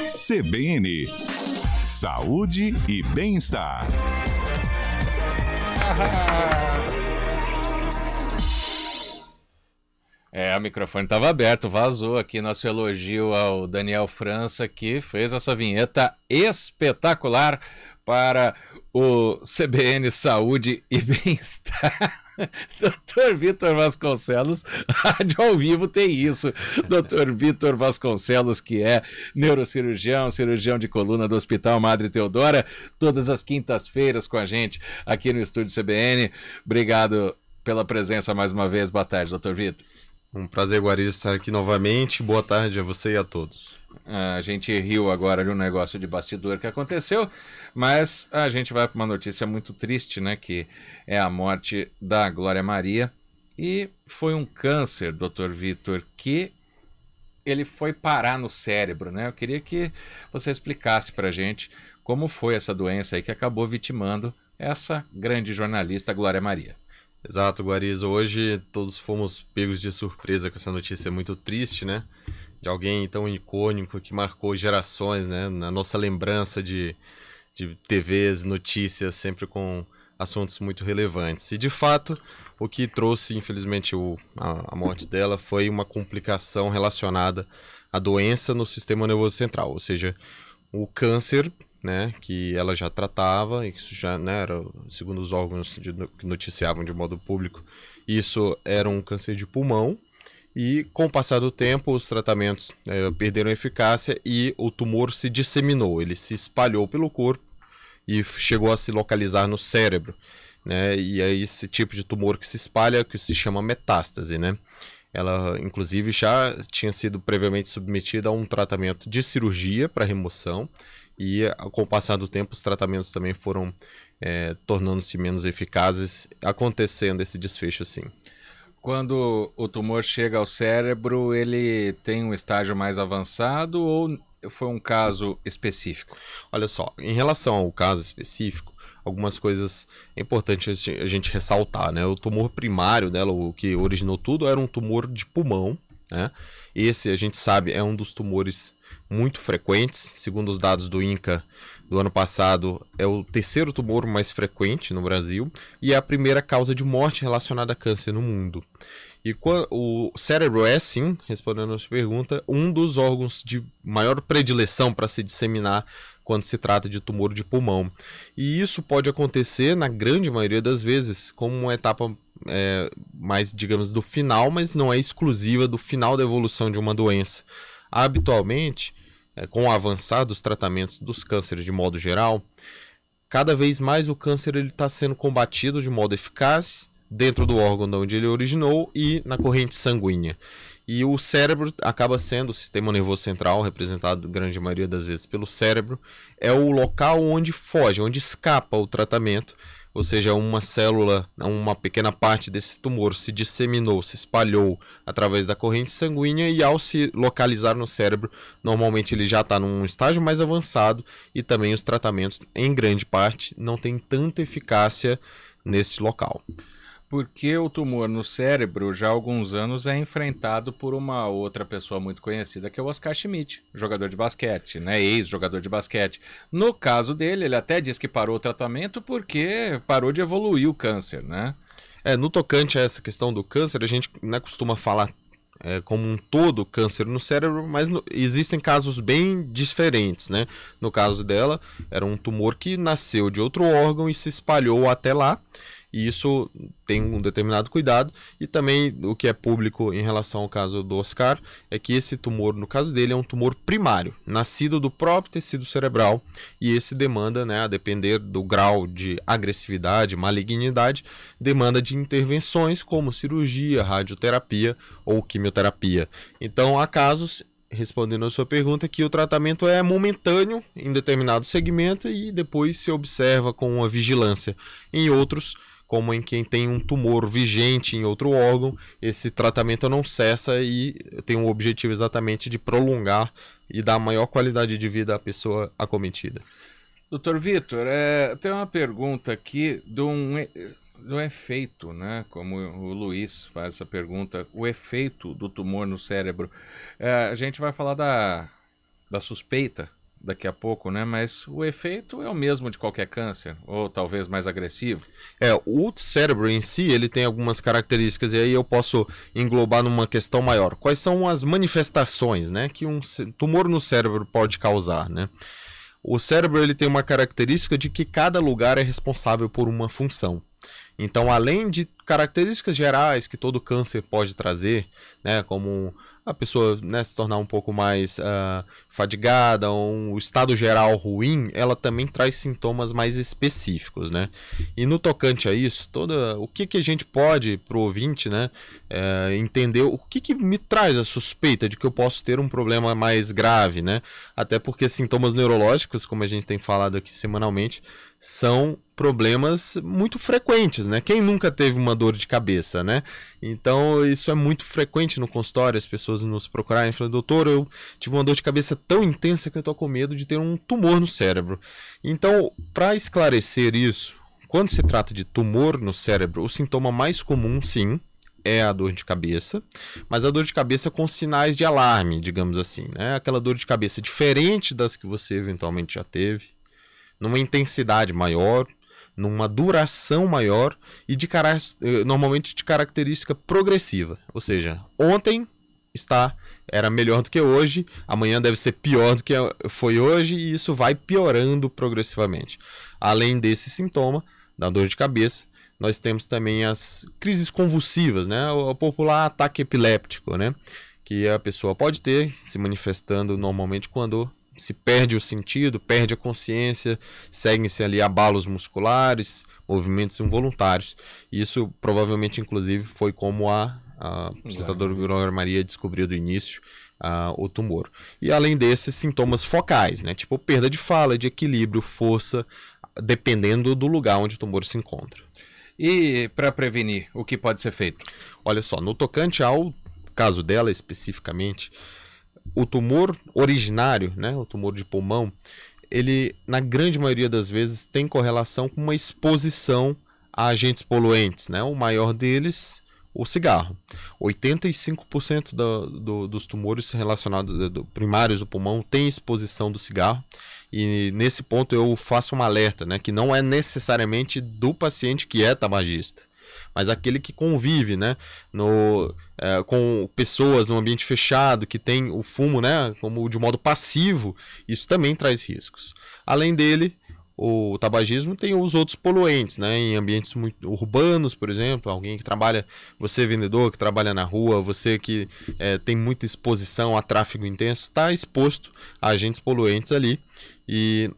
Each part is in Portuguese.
CBN, saúde e bem-estar. O microfone estava aberto, vazou aqui nosso elogio ao Daniel França, que fez essa vinheta espetacular para o CBN Saúde e Bem-Estar. Dr. Vitor Vasconcelos, rádio ao vivo tem isso. Dr. Vitor Vasconcelos, que é neurocirurgião, cirurgião de coluna do Hospital Madre Teodora, todas as quintas-feiras com a gente aqui no estúdio CBN. Obrigado pela presença mais uma vez. Boa tarde, Dr. Vitor. Um prazer, Guarizo, estar aqui novamente. Boa tarde a você e a todos. A gente riu agora de um negócio de bastidor que aconteceu, mas a gente vai para uma notícia muito triste, né? Que é a morte da Glória Maria. E foi um câncer, Dr. Vitor, que ele foi parar no cérebro, né? Eu queria que você explicasse para a gente como foi essa doença aí que acabou vitimando essa grande jornalista Glória Maria. Exato, Guarizo. Hoje todos fomos pegos de surpresa com essa notícia muito triste, né? De alguém tão icônico que marcou gerações, né? Na nossa lembrança de TVs, notícias, sempre com assuntos muito relevantes. E, de fato, o que trouxe, infelizmente, a morte dela foi uma complicação relacionada à doença no sistema nervoso central, ou seja, o câncer, né, que ela já tratava, e isso já, né, era, segundo os órgãos que noticiavam de modo público, isso era um câncer de pulmão, e com o passar do tempo os tratamentos perderam eficácia e o tumor se disseminou, ele se espalhou pelo corpo e chegou a se localizar no cérebro, né, e é esse tipo de tumor que se espalha, que se chama metástase, né. Ela, inclusive, já tinha sido previamente submetida a um tratamento de cirurgia para remoção e, com o passar do tempo, os tratamentos também foram tornando-se menos eficazes, acontecendo esse desfecho, sim. Quando o tumor chega ao cérebro, ele tem um estágio mais avançado ou foi um caso específico? Olha só, em relação ao caso específico, algumas coisas importantes a gente ressaltar, né? O tumor primário dela, o que originou tudo, era um tumor de pulmão, né? Esse, a gente sabe, é um dos tumores muito frequentes. Segundo os dados do INCA do ano passado, é o terceiro tumor mais frequente no Brasil e é a primeira causa de morte relacionada a câncer no mundo. E o cérebro é, sim, respondendo a sua pergunta, um dos órgãos de maior predileção para se disseminar quando se trata de tumor de pulmão. E isso pode acontecer, na grande maioria das vezes, como uma etapa mais, digamos, do final, mas não é exclusiva do final da evolução de uma doença. Habitualmente, com o avançar dos tratamentos dos cânceres de modo geral, cada vez mais o câncer está sendo combatido de modo eficaz dentro do órgão de onde ele originou e na corrente sanguínea. E o cérebro acaba sendo, o sistema nervoso central, representado grande maioria das vezes pelo cérebro, é o local onde foge, onde escapa o tratamento, ou seja, uma célula, uma pequena parte desse tumor se disseminou, se espalhou através da corrente sanguínea e ao se localizar no cérebro, normalmente ele já está num estágio mais avançado e também os tratamentos, em grande parte, não têm tanta eficácia nesse local. Porque o tumor no cérebro já há alguns anos é enfrentado por uma outra pessoa muito conhecida, que é o Oscar Schmidt, jogador de basquete, né? Ex-jogador de basquete. No caso dele, ele até diz que parou o tratamento porque parou de evoluir o câncer, né? No tocante a essa questão do câncer, a gente, né, costuma falar como um todo câncer no cérebro, mas existem casos bem diferentes, né? No caso dela, era um tumor que nasceu de outro órgão e se espalhou até lá. E isso tem um determinado cuidado. E também o que é público em relação ao caso do Oscar é que esse tumor, no caso dele, é um tumor primário, nascido do próprio tecido cerebral. E esse demanda, né, a depender do grau de agressividade, malignidade, demanda de intervenções como cirurgia, radioterapia ou quimioterapia. Então há casos, respondendo a sua pergunta, que o tratamento é momentâneo em determinado segmento e depois se observa com uma vigilância. Em outros, como em quem tem um tumor vigente em outro órgão, esse tratamento não cessa e tem o objetivo exatamente de prolongar e dar maior qualidade de vida à pessoa acometida. Doutor Vitor, tem uma pergunta aqui do efeito, né? Como o Luiz faz essa pergunta, o efeito do tumor no cérebro. A gente vai falar da suspeita daqui a pouco, né? Mas o efeito é o mesmo de qualquer câncer, ou talvez mais agressivo. O cérebro em si, ele tem algumas características, e aí eu posso englobar numa questão maior. Quais são as manifestações, né, que um tumor no cérebro pode causar, né? O cérebro, ele tem uma característica de que cada lugar é responsável por uma função. Então, além de características gerais que todo câncer pode trazer, né, como a pessoa, né, se tornar um pouco mais fadigada, ou um estado geral ruim, ela também traz sintomas mais específicos, né? E no tocante a isso, o que a gente pode, para o ouvinte, né, entender o que me traz a suspeita de que eu posso ter um problema mais grave, né? Até porque sintomas neurológicos, como a gente tem falado aqui semanalmente, são problemas muito frequentes, né? Quem nunca teve uma dor de cabeça, né? Então, isso é muito frequente no consultório, as pessoas nos procurarem e falam, doutor, eu tive uma dor de cabeça tão intensa que eu tô com medo de ter um tumor no cérebro. Então, para esclarecer isso, quando se trata de tumor no cérebro, o sintoma mais comum, sim, é a dor de cabeça, mas a dor de cabeça com sinais de alarme, digamos assim, né? Aquela dor de cabeça diferente das que você eventualmente já teve, numa intensidade maior, numa duração maior e normalmente de característica progressiva. Ou seja, ontem era melhor do que hoje, amanhã deve ser pior do que foi hoje e isso vai piorando progressivamente. Além desse sintoma, da dor de cabeça, nós temos também as crises convulsivas, né? O popular ataque epiléptico, né? Que a pessoa pode ter, se manifestando normalmente quando se perde o sentido, perde a consciência, seguem-se ali abalos musculares, movimentos involuntários. Isso provavelmente, inclusive, foi como a pesquisadora Glória Maria descobriu do início o tumor. E além desses, sintomas focais, né? Tipo perda de fala, de equilíbrio, força, dependendo do lugar onde o tumor se encontra. E para prevenir, o que pode ser feito? Olha só, no tocante ao caso dela especificamente, o tumor originário, né, o tumor de pulmão, ele, na grande maioria das vezes, tem correlação com uma exposição a agentes poluentes, né? O maior deles, o cigarro. 85% dos tumores relacionados primários do pulmão tem exposição do cigarro. E nesse ponto eu faço um alerta, né, que não é necessariamente do paciente que é tabagista, mas aquele que convive, né, com pessoas no ambiente fechado, que tem o fumo, né, como de modo passivo, isso também traz riscos. Além dele, o tabagismo tem os outros poluentes, né, em ambientes muito urbanos, por exemplo, alguém que trabalha, você vendedor que trabalha na rua, você que tem muita exposição a tráfego intenso, está exposto a agentes poluentes ali. E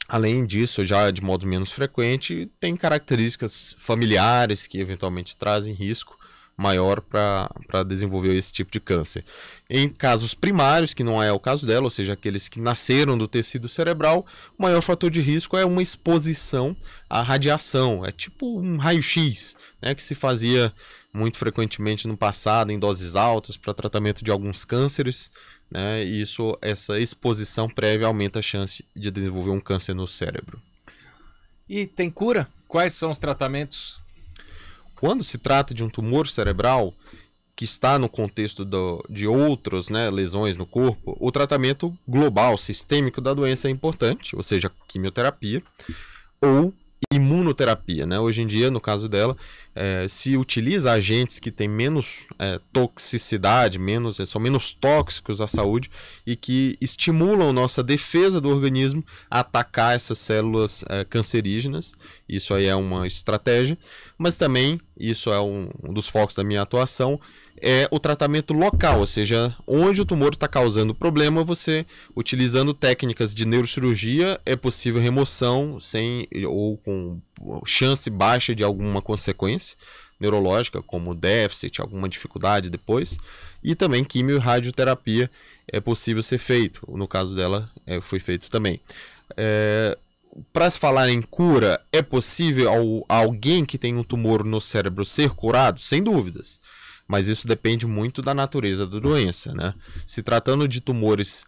além disso, já de modo menos frequente, tem características familiares que eventualmente trazem risco maior para desenvolver esse tipo de câncer. Em casos primários, que não é o caso dela, ou seja, aqueles que nasceram do tecido cerebral, o maior fator de risco é uma exposição à radiação. É tipo um raio-x, né, que se fazia muito frequentemente no passado, em doses altas, para tratamento de alguns cânceres, né, e essa exposição prévia aumenta a chance de desenvolver um câncer no cérebro. E tem cura? Quais são os tratamentos? Quando se trata de um tumor cerebral que está no contexto de outras, né, lesões no corpo, o tratamento global, sistêmico da doença é importante, ou seja, quimioterapia ou imunoterapia, né? Hoje em dia, no caso dela, se utiliza agentes que têm menos toxicidade, são menos tóxicos à saúde e que estimulam nossa defesa do organismo a atacar essas células cancerígenas. Isso aí é uma estratégia, mas também, isso é um dos focos da minha atuação, é o tratamento local, ou seja, onde o tumor está causando problema, você, utilizando técnicas de neurocirurgia, é possível remoção ou com chance baixa de alguma consequência neurológica, como déficit, alguma dificuldade depois, e também quimio e radioterapia é possível ser feito. No caso dela, foi feito também. Para se falar em cura, é possível alguém que tem um tumor no cérebro ser curado? Sem dúvidas. Mas isso depende muito da natureza da doença, né? Se tratando de tumores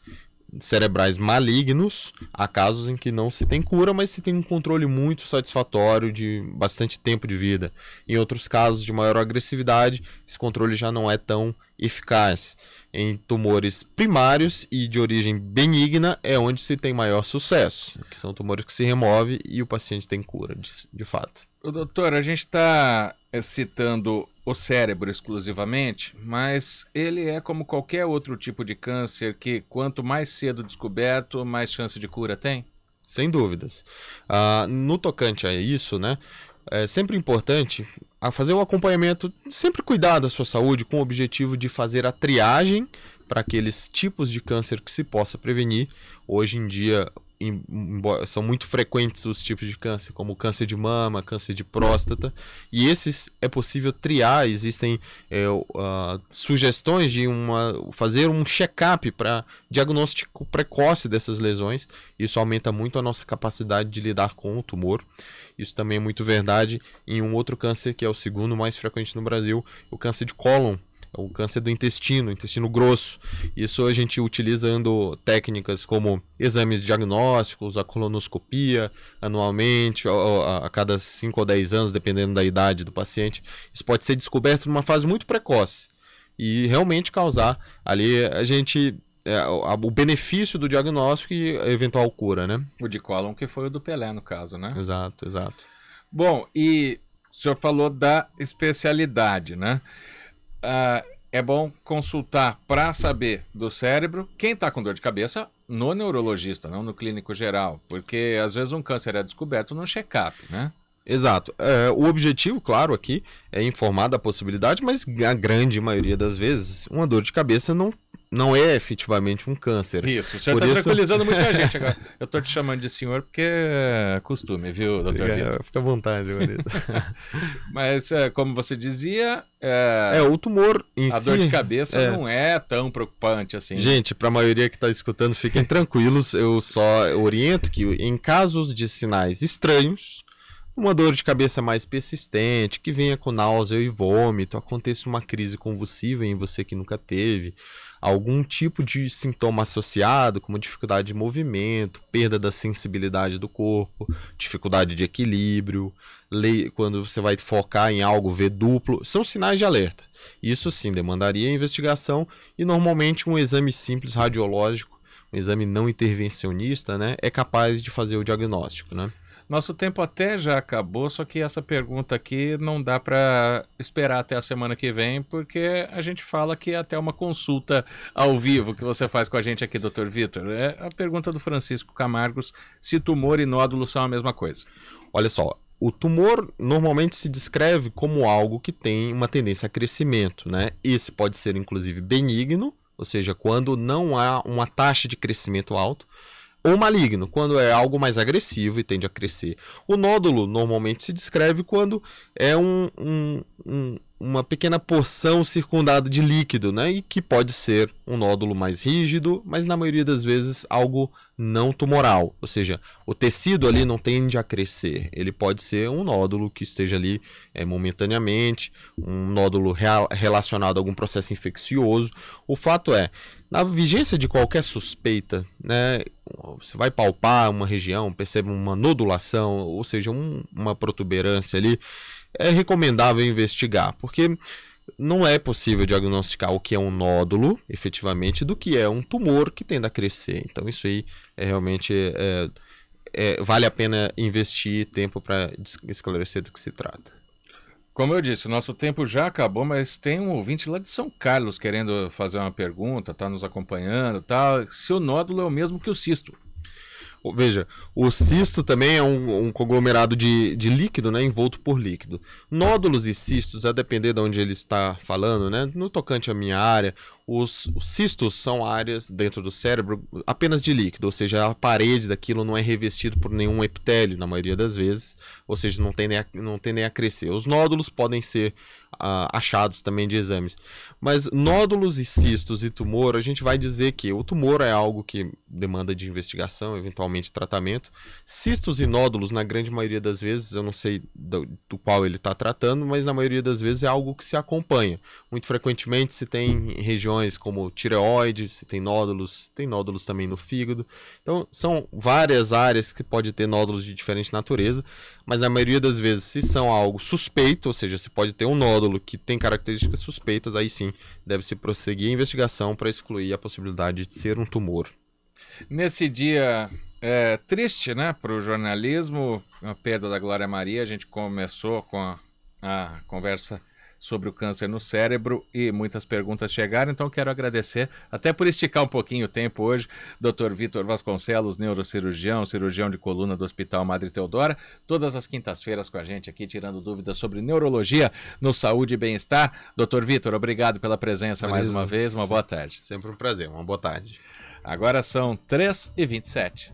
cerebrais malignos, há casos em que não se tem cura, mas se tem um controle muito satisfatório de bastante tempo de vida. Em outros casos de maior agressividade, esse controle já não é tão eficaz. Em tumores primários e de origem benigna é onde se tem maior sucesso, que são tumores que se removem e o paciente tem cura, de fato. Doutor, a gente está citando o cérebro exclusivamente, mas ele é como qualquer outro tipo de câncer que quanto mais cedo descoberto, mais chance de cura tem? Sem dúvidas. No tocante a isso, né, é sempre importante fazer o acompanhamento, sempre cuidar da sua saúde com o objetivo de fazer a triagem para aqueles tipos de câncer que se possa prevenir. Hoje em dia, são muito frequentes os tipos de câncer, como câncer de mama, câncer de próstata, e esses é possível triar. Existem sugestões de fazer um check-up para diagnóstico precoce dessas lesões. Isso aumenta muito a nossa capacidade de lidar com o tumor. Isso também é muito verdade em um outro câncer que é o segundo mais frequente no Brasil, o câncer de cólon. O câncer do intestino grosso. Isso a gente utilizando técnicas como exames diagnósticos, a colonoscopia anualmente, a cada 5 ou 10 anos, dependendo da idade do paciente. Isso pode ser descoberto numa fase muito precoce e realmente causar ali o benefício do diagnóstico e a eventual cura, né? O de cólon que foi o do Pelé, no caso, né? Exato. Bom, e o senhor falou da especialidade, né? É bom consultar para saber do cérebro quem está com dor de cabeça no neurologista, não no clínico geral, porque às vezes um câncer é descoberto num check-up, né? Exato. O objetivo, claro, aqui é informar da possibilidade, mas a grande maioria das vezes uma dor de cabeça não é efetivamente um câncer. Isso, o senhor está tranquilizando muita gente agora. Eu estou te chamando de senhor porque é costume, viu, doutor Vitor? Fica à vontade, Vanessa. Mas, como você dizia... o tumor em a dor de cabeça não é tão preocupante assim. Gente, para a maioria que está escutando, fiquem tranquilos. Eu só oriento que em casos de sinais estranhos, uma dor de cabeça mais persistente, que venha com náusea e vômito, aconteça uma crise convulsiva em você que nunca teve, algum tipo de sintoma associado, como dificuldade de movimento, perda da sensibilidade do corpo, dificuldade de equilíbrio, quando você vai focar em algo, ver duplo, são sinais de alerta. Isso sim demandaria investigação e normalmente um exame simples radiológico, um exame não intervencionista, né, é capaz de fazer o diagnóstico, né? Nosso tempo até já acabou, só que essa pergunta aqui não dá para esperar até a semana que vem, porque a gente fala que é até uma consulta ao vivo que você faz com a gente aqui, Dr. Vitor. É a pergunta do Francisco Camargos, se tumor e nódulo são a mesma coisa. Olha só, o tumor normalmente se descreve como algo que tem uma tendência a crescimento, né? Esse pode ser inclusive benigno, ou seja, quando não há uma taxa de crescimento alto, ou maligno, quando é algo mais agressivo e tende a crescer. O nódulo normalmente se descreve quando é uma pequena porção circundada de líquido, né? E que pode ser um nódulo mais rígido, mas na maioria das vezes algo não tumoral. Ou seja, o tecido ali não tende a crescer. Ele pode ser um nódulo que esteja ali momentaneamente, um nódulo relacionado a algum processo infeccioso. O fato é, na vigência de qualquer suspeita, né, você vai palpar uma região, percebe uma nodulação, ou seja, uma protuberância ali, é recomendável investigar, porque não é possível diagnosticar o que é um nódulo, efetivamente, do que é um tumor que tende a crescer. Então isso aí realmente vale a pena investir tempo para esclarecer do que se trata. Como eu disse, o nosso tempo já acabou, mas tem um ouvinte lá de São Carlos querendo fazer uma pergunta, está nos acompanhando, tal. Se o nódulo é o mesmo que o cisto? Veja, o cisto também é um conglomerado de líquido, né, envolto por líquido. Nódulos e cistos, a depender de onde ele está falando, né, no tocante à minha área, os cistos são áreas dentro do cérebro apenas de líquido, ou seja, a parede daquilo não é revestida por nenhum epitélio, na maioria das vezes, ou seja, não tem nem a crescer. Os nódulos podem ser achados também de exames. Mas nódulos e cistos e tumor, a gente vai dizer que o tumor é algo que demanda de investigação, eventualmente tratamento. Cistos e nódulos, na grande maioria das vezes, eu não sei do qual ele está tratando, mas na maioria das vezes é algo que se acompanha. Muito frequentemente se tem regiões questões como tireoide, se tem nódulos também no fígado. Então, são várias áreas que pode ter nódulos de diferente natureza, mas na maioria das vezes, se são algo suspeito, ou seja, se pode ter um nódulo que tem características suspeitas, aí sim, deve-se prosseguir a investigação para excluir a possibilidade de ser um tumor. Nesse dia triste, né, para o jornalismo, a perda da Glória Maria, a gente começou com a conversa sobre o câncer no cérebro e muitas perguntas chegaram, então quero agradecer, até por esticar um pouquinho o tempo hoje, Dr. Vitor Vasconcelos, neurocirurgião, cirurgião de coluna do Hospital Madre Teodora, todas as quintas-feiras com a gente aqui, tirando dúvidas sobre neurologia no Saúde e Bem-Estar. Dr. Vitor, obrigado pela presença mais uma vez, uma boa tarde. Sempre um prazer, uma boa tarde. Agora são 3h27.